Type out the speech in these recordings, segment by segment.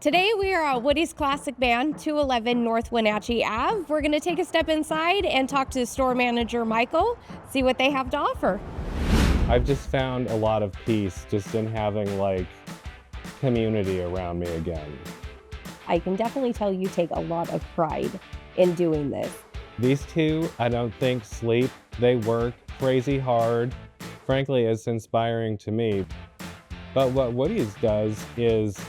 Today we are at Woody's Classic Band, 211 North Wenatchee Ave. We're going to take a step inside and talk to store manager Michael, see what they have to offer. I've just found a lot of peace just in having like community around me again. I can definitely tell you take a lot of pride in doing this. These two, I don't think sleep. They work crazy hard. Frankly, it's inspiring to me. But what Woody's does is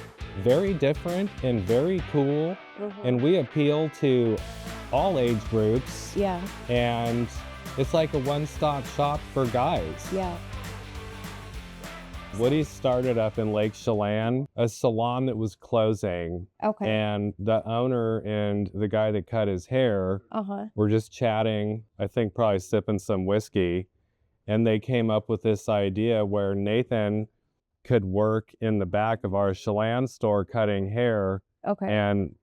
very different and very cool. And we appeal to all age groups. Yeah. And it's like a one-stop shop for guys. Yeah. Woody's started up in Lake Chelan, a salon that was closing. Okay. And the owner and the guy that cut his hair were just chatting, I think probably sipping some whiskey. And they came up with this idea where Nathan could work in the back of our Chelan store cutting hair. Okay. And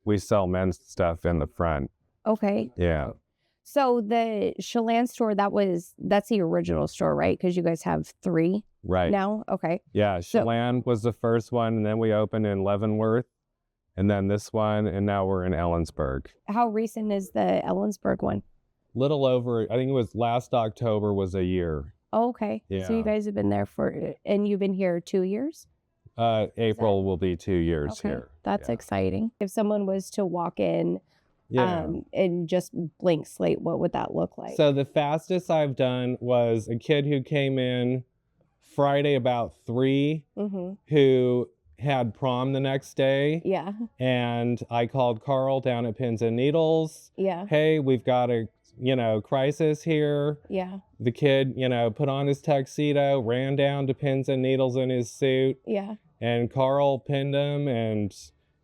we sell men's stuff in the front. Okay. Yeah. So the Chelan store, that's the original store, right? Because you guys have three now? Okay. Yeah, Chelan was the first one, and then we opened in Leavenworth, and then this one, and now we're in Ellensburg. How recent is the Ellensburg one? Little over, I think it was last October was a year. Oh, okay. Yeah. So you guys have been there and you've been here 2 years? April will be 2 years here. That's exciting. If someone was to walk in and just blank slate, what would that look like? So the fastest I've done was a kid who came in Friday about 3, who had prom the next day. Yeah. And I called Carl down at Pins and Needles. Yeah. Hey, we've got a crisis here. Yeah. The kid, put on his tuxedo, ran down to Pins and Needles in his suit. Yeah. And Carl pinned him, and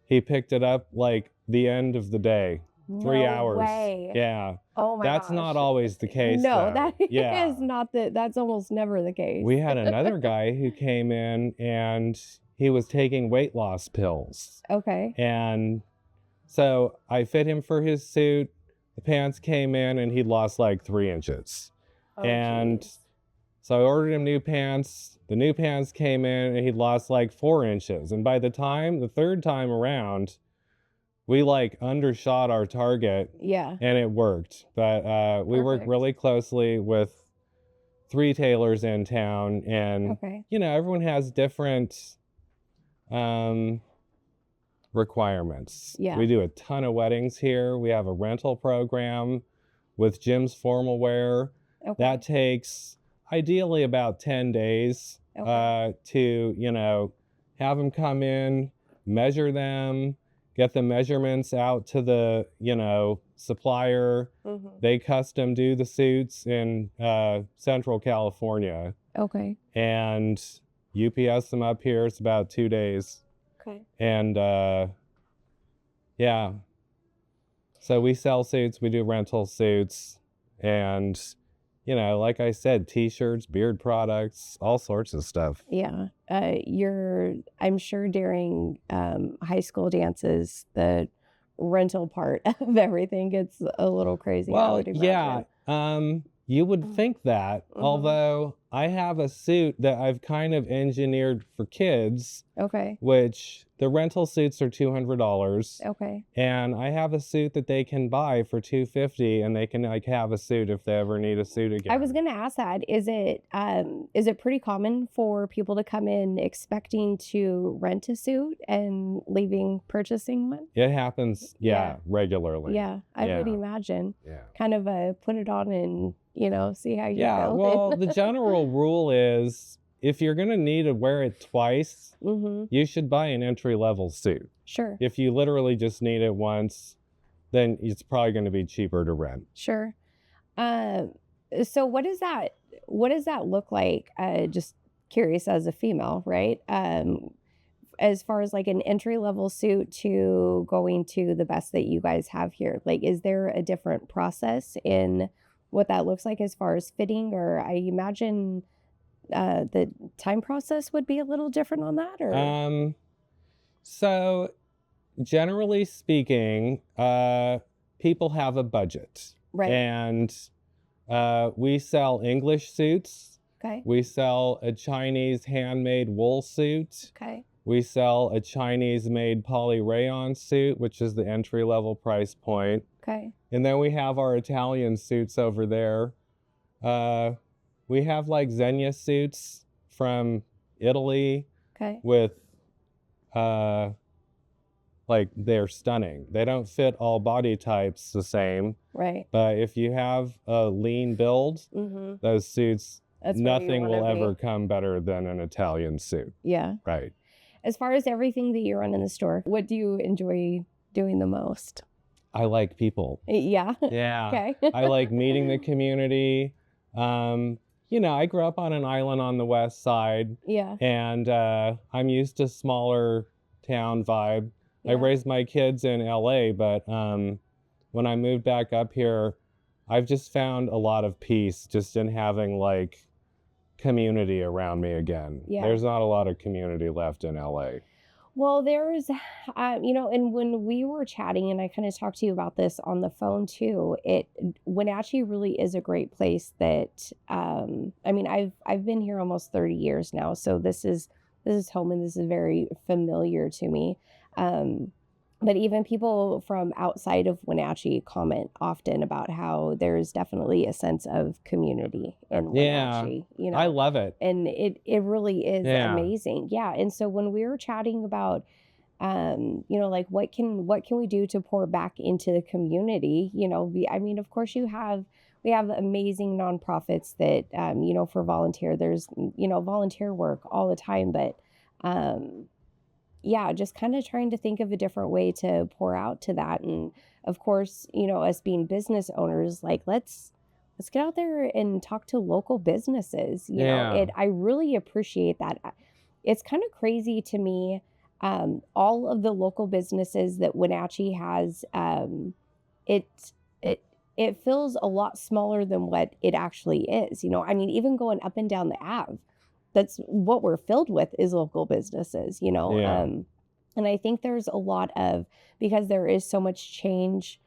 he picked it up like the end of the day. 3 hours. No way. Yeah. Oh my That's gosh. not always the case. No, though. that is not that's almost never the case. We had another guy who came in and he was taking weight loss pills. Okay. And so I fit him for his suit. The pants came in and he'd lost like 3 inches. Oh, and geez. so I ordered him new pants. The new pants came in and he'd lost like 4 inches. And by the third time around, we like undershot our target. Yeah. And it worked. But we work really closely with 3 tailors in town. And, everyone has different requirements. Yeah. We do a ton of weddings here. We have a rental program with Jim's Formal Wear. Okay. That takes ideally about 10 days to, have them come in, measure them, get the measurements out to the, supplier. They custom do the suits in Central California. Okay. And UPS them up here. It's about 2 days. Okay. And so we sell suits, we do rental suits, and like I said, t-shirts, beard products, all sorts of stuff. Yeah. I'm sure during high school dances, the rental part of everything gets a little crazy. Well, yeah. You would think that, although I have a suit that I've kind of engineered for kids. Okay. Which the rental suits are $200. Okay. And I have a suit that they can buy for $250, and they can like have a suit if they ever need a suit again. I was going to ask that. Is it pretty common for people to come in expecting to rent a suit and leaving purchasing one? It happens, regularly. Yeah, I would imagine. Yeah. Kind of put it on and, see how you feel. Yeah, well, the general rule is if you're going to need to wear it twice, you should buy an entry-level suit. Sure. If you literally just need it once, then it's probably going to be cheaper to rent. Sure. So what does that look like? Just curious as a female, right? As far as like an entry-level suit to going to the best that you guys have here, like, is there a different process in what that looks like as far as fitting? Or I imagine the time process would be a little different on that, or? So generally speaking, people have a budget. Right. And we sell English suits. Okay. We sell a Chinese handmade wool suit. Okay. We sell a Chinese-made poly rayon suit, which is the entry-level price point. Okay. And then we have our Italian suits over there. We have like Zegna suits from Italy Okay. with, like, they're stunning. They don't fit all body types the same, Right. but if you have a lean build, those suits, That's where you nothing will wanna be. ever come better than an Italian suit. Yeah. Right. As far as everything that you run in the store, what do you enjoy doing the most? I like people. Yeah. Yeah. Okay. I like meeting the community. You know, I grew up on an island on the west side, Yeah. and I'm used to smaller town vibe. I Yeah. raised my kids in LA, but when I moved back up here, I've just found a lot of peace just in having like community around me again. Yeah. There's not a lot of community left in LA. Well, there's, you know, and when we were chatting, and I kind of talked to you about this on the phone too, Wenatchee really is a great place that, I mean, I've been here almost 30 years now, so this is home, and this is very familiar to me. But even people from outside of Wenatchee comment often about how there's definitely a sense of community in Wenatchee, you know. I love it. And it really is Yeah. amazing. Yeah. And so when we were chatting about, you know, like what can we do to pour back into the community, you know, I mean, of course we have amazing nonprofits that, you know, for volunteer, there's, you know, volunteer work all the time, but, yeah, just kind of trying to think of a different way to pour out to that. And of course, you know, us being business owners, like let's get out there and talk to local businesses. You know, I really appreciate that. It's kind of crazy to me, all of the local businesses that Wenatchee has. It feels a lot smaller than what it actually is. You know, I mean, even going up and down the Ave, that's what we're filled with is local businesses, you know. Yeah. And I think there's a lot of, because there is so much change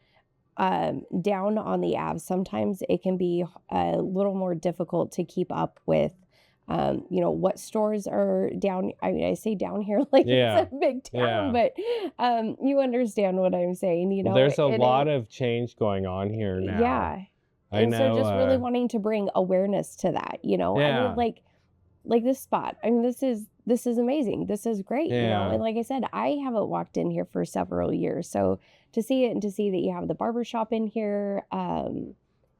down on the Ave, sometimes it can be a little more difficult to keep up with, you know, what stores are down. I mean, I say down here like it's a big town, but you understand what I'm saying, you know. There's a lot of change going on here now. Yeah. I know. So just really wanting to bring awareness to that, you know. I mean, like this spot. I mean, this is amazing. This is great, you know. And like I said, I haven't walked in here for several years. So to see it and to see that you have the barbershop in here,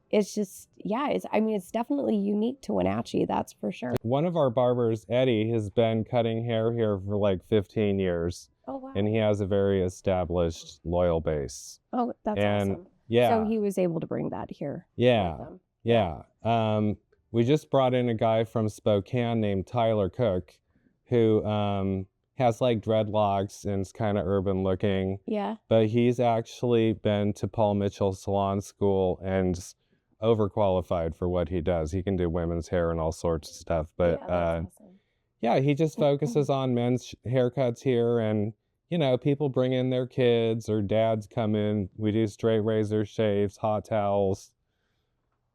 it's just, yeah, it's definitely unique to Wenatchee, that's for sure. One of our barbers, Eddie, has been cutting hair here for like 15 years. Oh, wow. And he has a very established, loyal base. Oh, that's awesome. Yeah. So he was able to bring that here. Yeah. Yeah. We just brought in a guy from Spokane named Tyler Cook, who has like dreadlocks and is kind of urban looking. Yeah. But he's actually been to Paul Mitchell Salon School and overqualified for what he does. He can do women's hair and all sorts of stuff. But that's awesome. yeah, he just focuses on men's haircuts here. And, you know, people bring in their kids or dads come in. We do straight razor shaves, hot towels,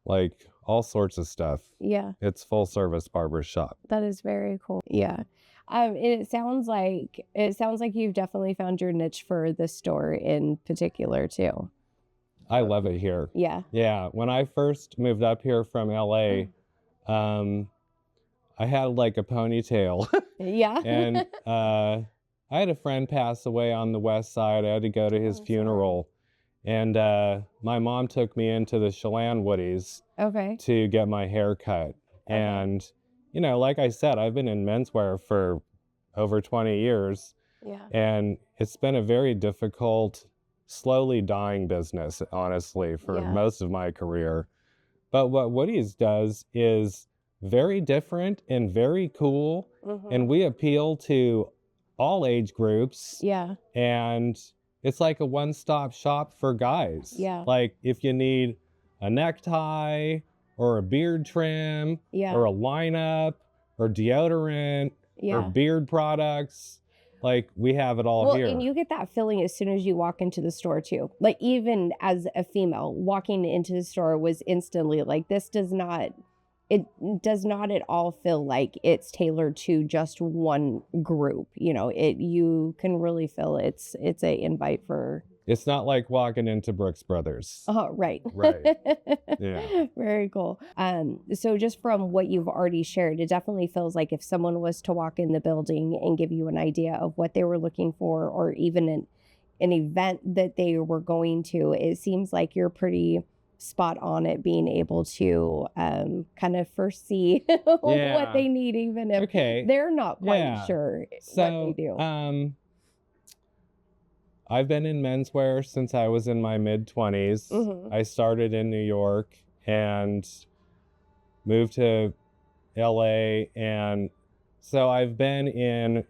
like all sorts of stuff. Yeah. It's full service barbershop. That is very cool. Yeah. It sounds like you've definitely found your niche for this store in particular too. I love it here. Yeah. Yeah. When I first moved up here from LA, I had like a ponytail. Yeah. And I had a friend pass away on the west side. I had to go to his funeral. And my mom took me into the Chelan Woodies to get my hair cut. And, you know, like I said, I've been in menswear for over 20 years. Yeah. And it's been a very difficult, slowly dying business, honestly, for most of my career. But what Woody's does is very different and very cool. And we appeal to all age groups. Yeah. And it's like a one-stop shop for guys. Yeah. Like if you need a necktie or a beard trim or a lineup or deodorant or beard products, like we have it all here. And you get that feeling as soon as you walk into the store too. Like even as a female, walking into the store was instantly like, this does not it does not at all feel like it's tailored to just one group. You can really feel it's a invite for. It's not like walking into Brooks Brothers. Right. Right. Yeah. Very cool. So just from what you've already shared, it definitely feels like if someone was to walk in the building and give you an idea of what they were looking for, or even an event that they were going to, it seems like you're pretty spot on at being able to kind of foresee what they need, even if they're not quite sure what they do. I've been in menswear since I was in my mid-20s. Mm-hmm. I started in New York and moved to LA, and so I've been in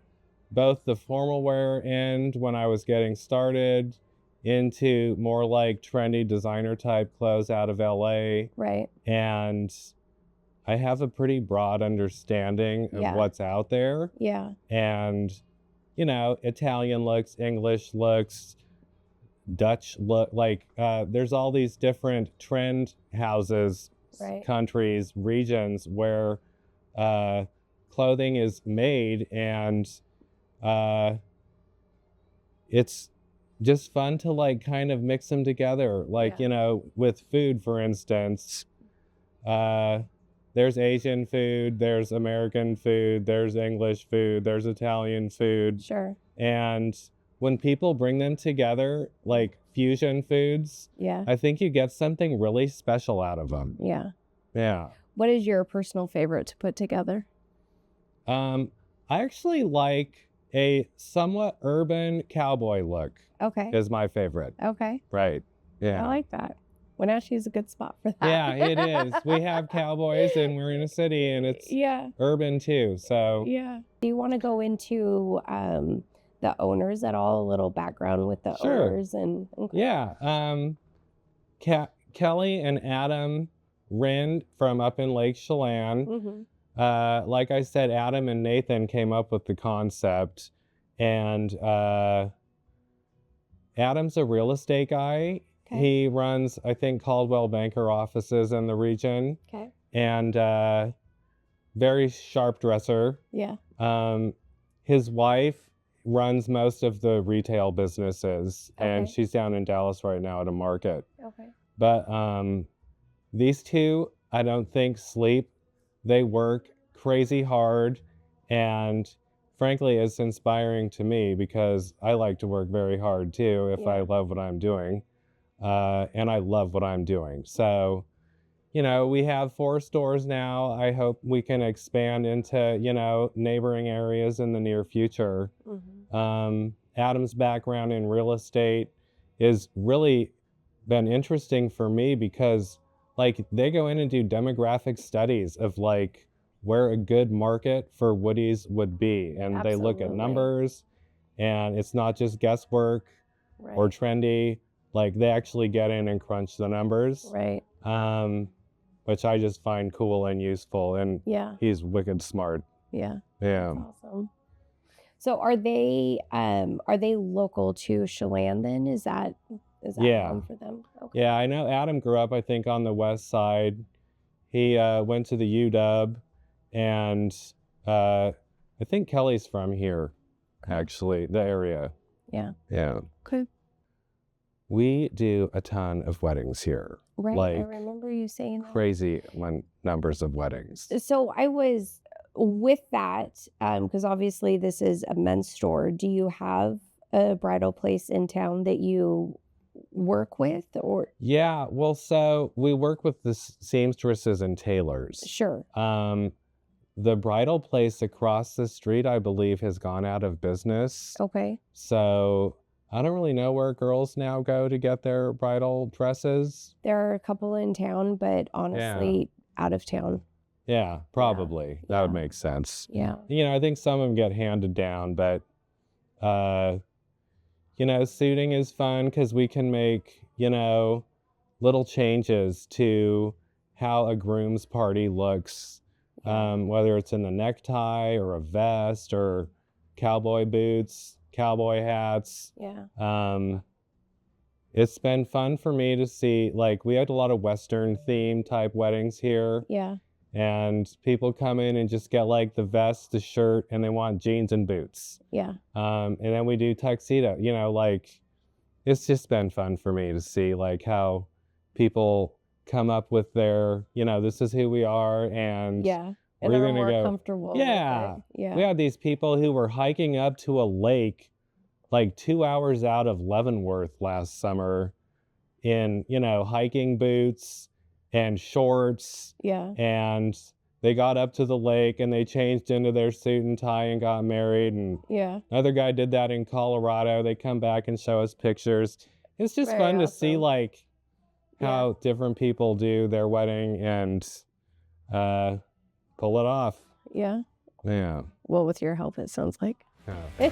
both the formal wear end when I was getting started into more like trendy designer type clothes out of LA. Right. And I have a pretty broad understanding of what's out there. Yeah. And, Italian looks, English looks, Dutch look, there's all these different trend houses, countries, regions where clothing is made, and it's just fun to kind of mix them together. With food, for instance, there's Asian food, there's American food, there's English food, there's Italian food. Sure. And when people bring them together, like fusion foods, I think you get something really special out of them. Yeah. Yeah. What is your personal favorite to put together? I actually like a somewhat urban cowboy look. Okay. Is my favorite. Okay. Right. Yeah. I like that. Wenatchee is a good spot for that. Yeah, it is. We have cowboys and we're in a city, and it's urban too. So yeah. Do you want to go into the owners at all? A little background with the owners and Kelli and Adam Rynd from up in Lake Chelan. Mm-hmm. Like I said, Adam and Nathan came up with the concept, and Adam's a real estate guy. Okay. He runs, I think, Caldwell Banker offices in the region. Okay. And very sharp dresser. Yeah. His wife runs most of the retail businesses, and she's down in Dallas right now at a market. Okay. But these two, I don't think, sleep. They work crazy hard, and frankly, it's inspiring to me because I like to work very hard too if I love what I'm doing. And I love what I'm doing. So, we have 4 stores now. I hope we can expand into, neighboring areas in the near future. Mm-hmm. Adam's background in real estate is really been interesting for me because, they go in and do demographic studies of, where a good market for woodies would be. And they look at numbers, and it's not just guesswork or trendy. They actually get in and crunch the numbers. Right. Which I just find cool and useful. And he's wicked smart. Yeah. Yeah. That's awesome. So are they local to Chelan then? Is that home for them? Okay. Yeah, I know Adam grew up, I think, on the west side. He went to the UW, and I think Kelly's from here, actually, the area. Yeah. Yeah. Okay. We do a ton of weddings here. Right. I remember you saying that. Crazy numbers of weddings. So I was with that, because obviously this is a men's store. Do you have a bridal place in town that you work with, or? Yeah. Well, so we work with the seamstresses and tailors. Sure. The bridal place across the street, I believe, has gone out of business. Okay. So I don't really know where girls now go to get their bridal dresses. There are a couple in town, but honestly, out of town. Yeah, probably. That would make sense. Yeah. I think some of them get handed down, but, suiting is fun because we can make, little changes to how a groom's party looks, whether it's in the necktie or a vest or cowboy boots, cowboy hats. Yeah. It's been fun for me to see, we had a lot of Western theme type weddings here. Yeah. and people come in and just get like the vest, the shirt, and they want jeans and boots. Yeah. And then we do tuxedo, you know, like it's just been fun for me to see like how people come up with their, you know, this is who we are, and Yeah. And we're are gonna more go. comfortable Yeah. with it. We Yeah. had these people who were hiking up to a lake like 2 hours out of Leavenworth last summer in, you know, hiking boots and shorts, Yeah. and they got up to the lake and they changed into their suit and tie and got married. And Yeah. another guy did that in Colorado. They come back and show us pictures. It's just Very fun to see awesome. like Yeah. how different people do their wedding and pull it off. Yeah. Yeah. Well, with your help, it sounds like. Yeah.